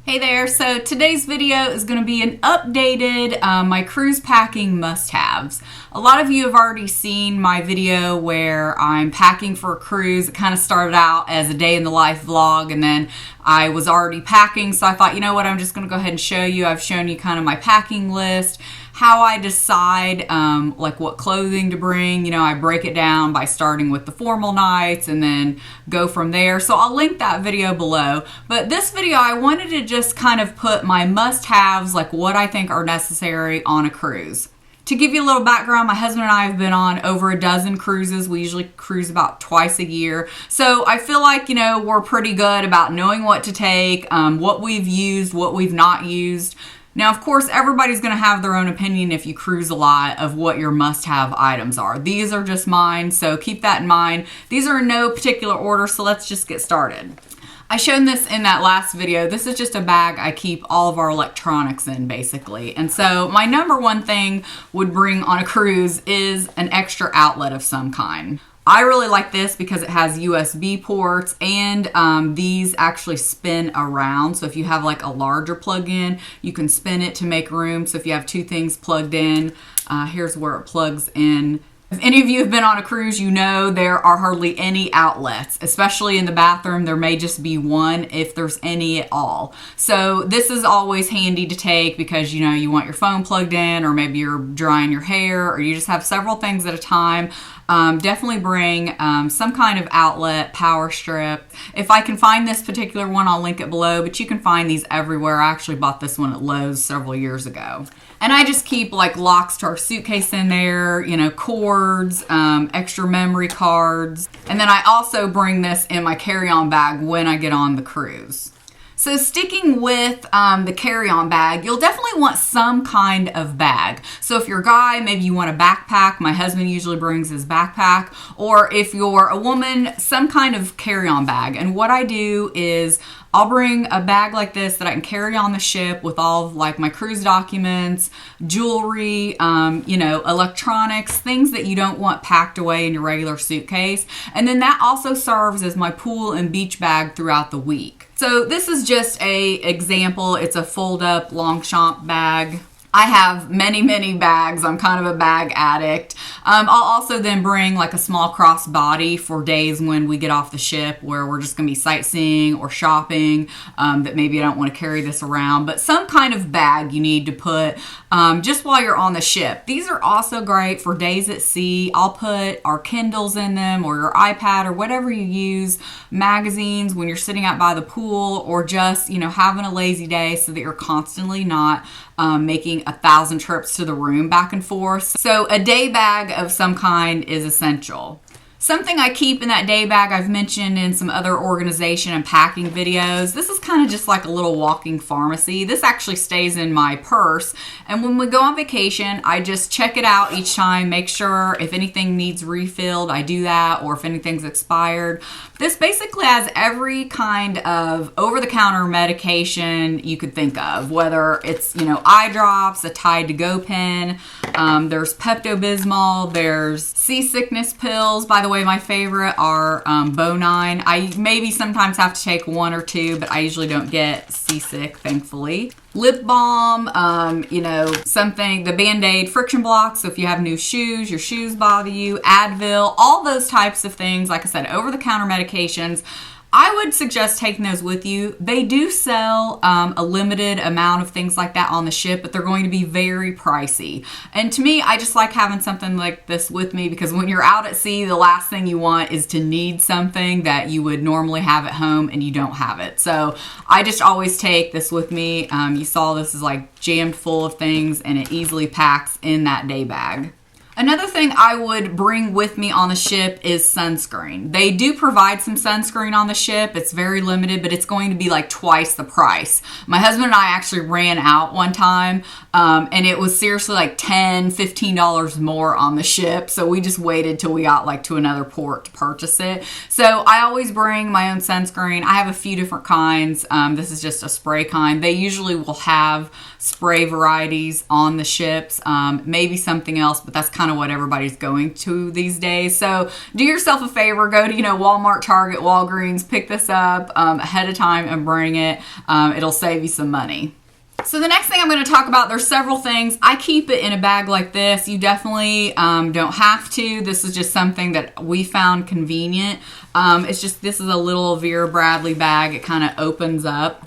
Hey there, so today's video is going to be an updated my cruise packing must-haves. A lot of you have already seen my video where I'm packing for a cruise. It kind of started out as a day in the life vlog, and then I was already packing, so I thought, you know what, I'm just going to go ahead and show you. I've shown you kind of my packing list, how I decide like what clothing to bring. You know, I break it down by starting with the formal nights and then go from there. So I'll link that video below. But this video, I wanted to just kind of put my must-haves, like what I think are necessary on a cruise. To give you a little background, my husband and I have been on over a dozen cruises. We usually cruise about twice a year. So I feel like, you know, we're pretty good about knowing what to take, what we've used, what we've not used. Now, of course, everybody's going to have their own opinion if you cruise a lot of what your must-have items are. These are just mine, so keep that in mind. These are in no particular order, so let's just get started. I shown this in that last video. This is just a bag I keep all of our electronics in, basically. And so my number one thing would bring on a cruise is an extra outlet of some kind. I really like this because it has USB ports, and these actually spin around. So if you have like a larger plug-in, you can spin it to make room. So if you have two things plugged in, here's where it plugs in. If any of you have been on a cruise, you know there are hardly any outlets, especially in the bathroom. There may just be one if there's any at all. So this is always handy to take because, you know, you want your phone plugged in, or maybe you're drying your hair, or you just have several things at a time. Definitely bring some kind of outlet, power strip. If I can find this particular one, I'll link it below, but you can find these everywhere. I actually bought this one at Lowe's several years ago. And I just keep like locks to our suitcase in there, you know, cords, extra memory cards. And then I also bring this in my carry-on bag when I get on the cruise. So sticking with the carry-on bag, you'll definitely want some kind of bag. So if you're a guy, maybe you want a backpack. My husband usually brings his backpack. Or if you're a woman, some kind of carry-on bag. And what I do is I'll bring a bag like this that I can carry on the ship with all of like my cruise documents, jewelry, you know, electronics, things that you don't want packed away in your regular suitcase. And then that also serves as my pool and beach bag throughout the week. So this is just a example. It's a fold up Longchamp bag. I have many bags. I'm kind of a bag addict. I'll also then bring like a small crossbody for days when we get off the ship where we're just gonna be sightseeing or shopping, that maybe I don't want to carry this around, but some kind of bag you need to put just while you're on the ship. These are also great for days at sea. I'll put our Kindles in them, or your iPad, or whatever you use, magazines when you're sitting out by the pool, or just, you know, having a lazy day so that you're constantly not making 1,000 trips to the room back and forth. So a day bag of some kind is essential. Something I keep in that day bag I've mentioned in some other organization and packing videos. This is kind of just like a little walking pharmacy. This actually stays in my purse. And when we go on vacation, I just check it out each time, make sure if anything needs refilled, I do that, or if anything's expired. This basically has every kind of over-the-counter medication you could think of, whether it's, you know, eye drops, a Tide to Go pen, there's Pepto-Bismol, there's seasickness pills. By the way, my favorite are Bonine. I maybe sometimes have to take one or two, but I usually don't get seasick, thankfully. Lip balm, you know, something, the Band-Aid friction blocks, so if you have new shoes, your shoes bother you, Advil, all those types of things. Like I said, over-the-counter medications. I would suggest taking those with you. They do sell a limited amount of things like that on the ship, but they're going to be very pricey. And to me, I just like having something like this with me because when you're out at sea, the last thing you want is to need something that you would normally have at home and you don't have it. So I just always take this with me. You saw this is like jammed full of things, and it easily packs in that day bag. Another thing I would bring with me on the ship is sunscreen. They do provide some sunscreen on the ship. It's very limited, but it's going to be like twice the price. My husband and I actually ran out one time, and it was seriously like $10, $15 more on the ship. So we just waited till we got like to another port to purchase it. So I always bring my own sunscreen. I have a few different kinds. This is just a spray kind. They usually will have spray varieties on the ships, maybe something else, but that's kind kind of what everybody's going to these days. So do yourself a favor, go to, Walmart, Target, Walgreens, pick this up ahead of time and bring it. It'll save you some money. So the next thing I'm going to talk about, there's several things. I keep it in a bag like this. You definitely don't have to. This is just something that we found convenient. This is a little Vera Bradley bag. It kind of opens up.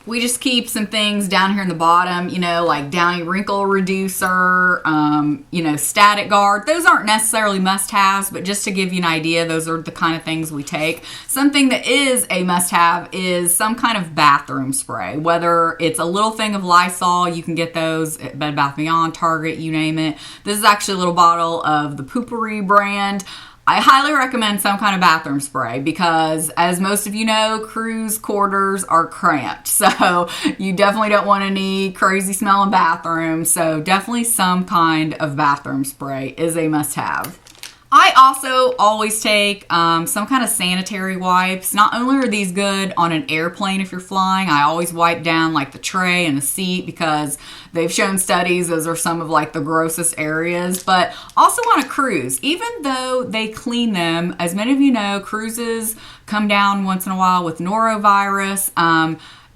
We just keep some things down here in the bottom, like Downy Wrinkle Reducer, Static Guard. Those aren't necessarily must-haves, but just to give you an idea, those are the kind of things we take. Something that is a must-have is some kind of bathroom spray, whether it's a little thing of Lysol. You can get those at Bed Bath & Beyond, Target, you name it. This is actually a little bottle of the Poopery brand. I highly recommend some kind of bathroom spray because, as most of you know, cruise quarters are cramped. So you definitely don't want any crazy smelling bathrooms. So definitely some kind of bathroom spray is a must-have. I also always take some kind of sanitary wipes. Not only are these good on an airplane if you're flying, I always wipe down like the tray and the seat because they've shown studies those are some of like the grossest areas, but also on a cruise. Even though they clean them, as many of you know, cruises come down once in a while with norovirus.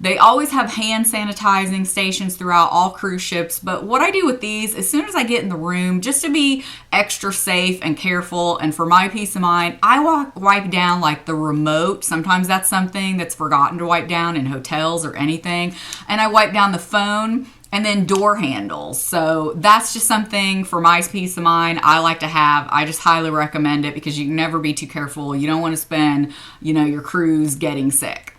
They always have hand sanitizing stations throughout all cruise ships, but what I do with these, as soon as I get in the room, just to be extra safe and careful and for my peace of mind, I wipe down like the remote. Sometimes that's something that's forgotten to wipe down in hotels or anything, and I wipe down the phone and then door handles. So that's just something for my peace of mind I like to have. I just highly recommend it because you can never be too careful. You don't want to spend, your cruise getting sick.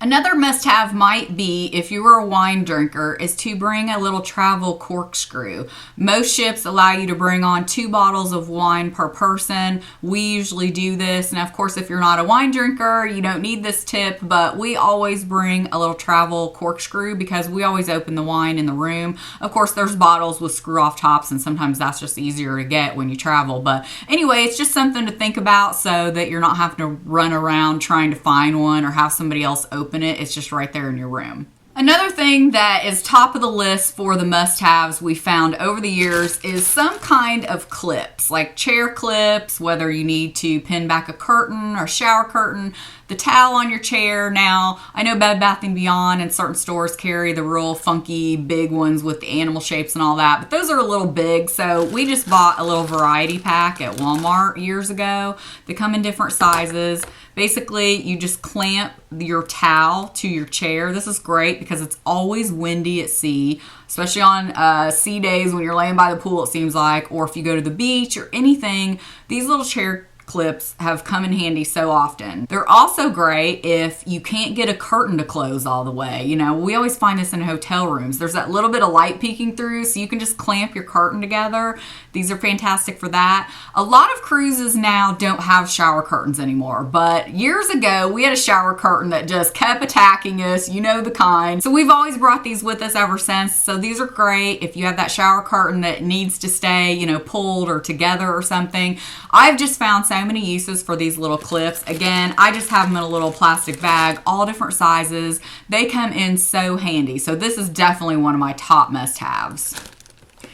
Another must-have might be, if you were a wine drinker, is to bring a little travel corkscrew. Most ships allow you to bring on 2 bottles of wine per person. We usually do this, and of course, if you're not a wine drinker, you don't need this tip, but we always bring a little travel corkscrew because we always open the wine in the room. Of course, there's bottles with screw-off tops, and sometimes that's just easier to get when you travel, but anyway, it's just something to think about so that you're not having to run around trying to find one or have somebody else open it. It's just right there in your room. Another thing that is top of the list for the must-haves we found over the years is some kind of clips, like chair clips, whether you need to pin back a curtain or shower curtain, the towel on your chair. Now, I know Bed Bath & Beyond and certain stores carry the real funky big ones with the animal shapes and all that, but those are a little big, so we just bought a little variety pack at Walmart years ago. They come in different sizes. Basically, you just clamp your towel to your chair. This is great because it's always windy at sea, especially on sea days when you're laying by the pool, it seems like, or if you go to the beach or anything. These little chair clips have come in handy so often. They're also great if you can't get a curtain to close all the way. We always find this in hotel rooms. There's that little bit of light peeking through, so you can just clamp your curtain together. These are fantastic for that. A lot of cruises now don't have shower curtains anymore, but years ago, we had a shower curtain that just kept attacking us, the kind. So we've always brought these with us ever since. So these are great if you have that shower curtain that needs to stay, pulled or together or something. I've just found so many uses for these little clips. Again, I just have them in a little plastic bag, all different sizes. They come in so handy. So this is definitely one of my top must-haves.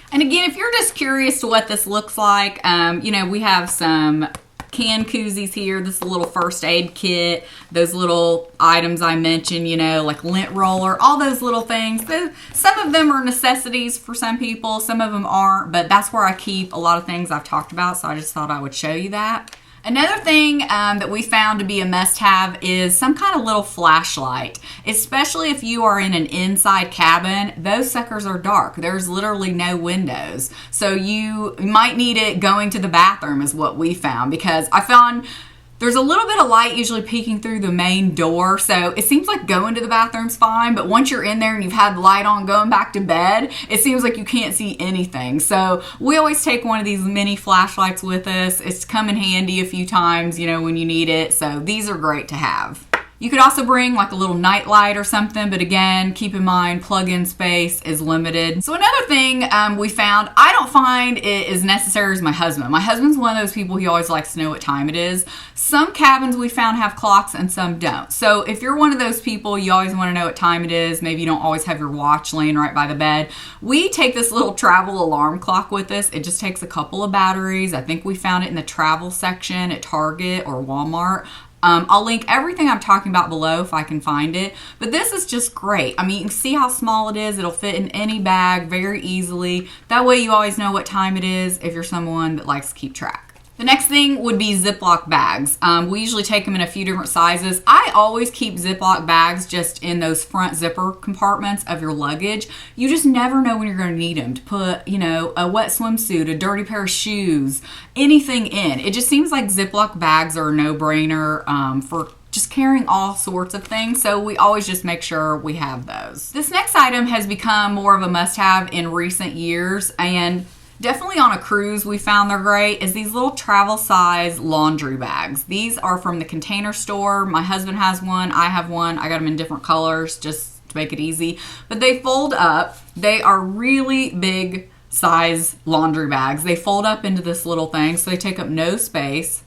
And again, if you're just curious to what this looks like, we have some can koozies here. This is a little first aid kit. Those little items I mentioned, like lint roller, all those little things. Some of them are necessities for some people. Some of them aren't, but that's where I keep a lot of things I've talked about. So I just thought I would show you that. Another thing that we found to be a must-have is some kind of little flashlight, especially if you are in an inside cabin. Those suckers are dark. There's literally no windows. So you might need it going to the bathroom is what we found, because I found there's a little bit of light usually peeking through the main door, so it seems like going to the bathroom's fine, but once you're in there and you've had the light on going back to bed, it seems like you can't see anything. So we always take one of these mini flashlights with us. It's come in handy a few times, when you need it, so these are great to have. You could also bring like a little night light or something, but again, keep in mind plug-in space is limited. So another thing we found, I don't find it as necessary as my husband. My husband's one of those people, he always likes to know what time it is. Some cabins we found have clocks and some don't. So if you're one of those people, you always want to know what time it is, maybe you don't always have your watch laying right by the bed, we take this little travel alarm clock with us. It just takes a couple of batteries. I think we found it in the travel section at Target or Walmart. I'll link everything I'm talking about below if I can find it. But this is just great. I mean, you can see how small it is. It'll fit in any bag very easily. That way you always know what time it is if you're someone that likes to keep track. The next thing would be Ziplock bags. We usually take them in a few different sizes. I always keep Ziplock bags just in those front zipper compartments of your luggage. You just never know when you're going to need them to put, you know, a wet swimsuit, a dirty pair of shoes, anything in. It just seems like Ziplock bags are a no-brainer for just carrying all sorts of things, so we always just make sure we have those. This next item has become more of a must-have in recent years, and definitely on a cruise we found they're great, is these little travel size laundry bags. These are from the Container Store. My husband has one, I have one. I got them in different colors just to make it easy. But they fold up. They are really big size laundry bags. They fold up into this little thing, so they take up no space.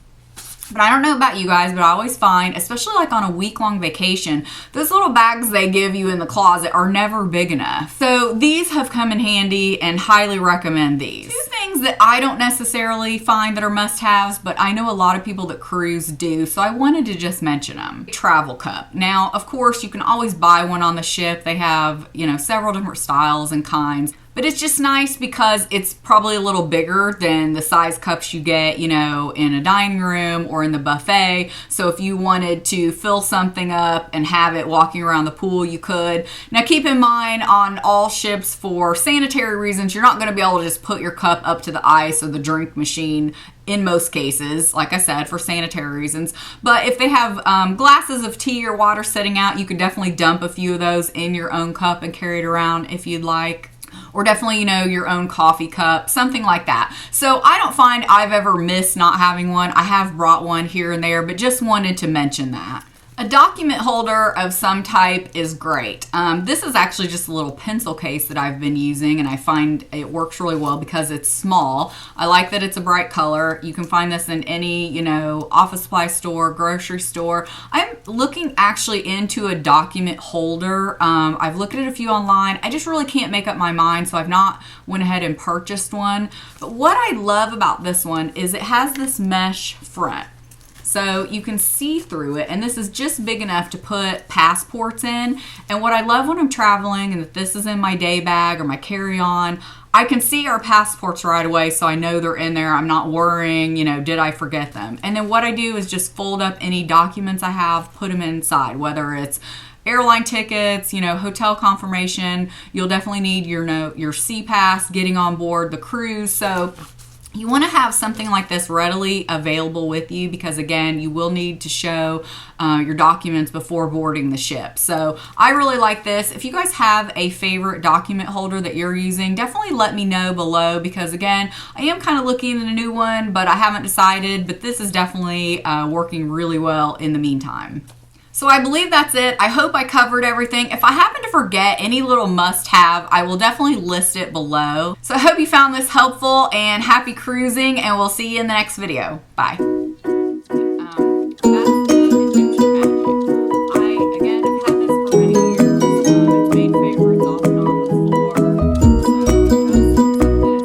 But I don't know about you guys, but I always find, especially like on a week-long vacation, those little bags they give you in the closet are never big enough. So these have come in handy and highly recommend these. Two things that I don't necessarily find that are must-haves, but I know a lot of people that cruise do, so I wanted to just mention them. Travel cup. Now, of course, you can always buy one on the ship. They have, you know, several different styles and kinds. But it's just nice because it's probably a little bigger than the size cups you get, you know, in a dining room or in the buffet. So if you wanted to fill something up and have it walking around the pool, you could. Now keep in mind, on all ships, for sanitary reasons, you're not going to be able to just put your cup up to the ice or the drink machine in most cases, like I said, for sanitary reasons. But if they have glasses of tea or water sitting out, you could definitely dump a few of those in your own cup and carry it around if you'd like. Or definitely, you know, your own coffee cup, something like that. So I don't find I've ever missed not having one. I have brought one here and there, but just wanted to mention that. A document holder of some type is great. This is actually just a little pencil case that I've been using, and I find it works really well because it's small. I like that it's a bright color. You can find this in any, you know, office supply store, grocery store. I'm looking actually into a document holder. I've looked at a few online. I just really can't make up my mind, so I've not went ahead and purchased one. But what I love about this one is it has this mesh front. So you can see through it, and this is just big enough to put passports in. And what I love when I'm traveling, and if this is in my day bag or my carry-on, I can see our passports right away, so I know they're in there. I'm not worrying, you know, did I forget them? And then what I do is just fold up any documents I have, put them inside, whether it's airline tickets, you know, hotel confirmation. You'll definitely need your sea pass, getting on board the cruise. So you want to have something like this readily available with you because, again, you will need to show your documents before boarding the ship. So I really like this. If you guys have a favorite document holder that you're using, definitely let me know below because, again, I am kind of looking at a new one, but I haven't decided. But this is definitely working really well in the meantime. So I believe that's it. I hope I covered everything. If I happen to forget any little must-have, I will definitely list it below. So I hope you found this helpful, and happy cruising, and we'll see you in the next video. Bye.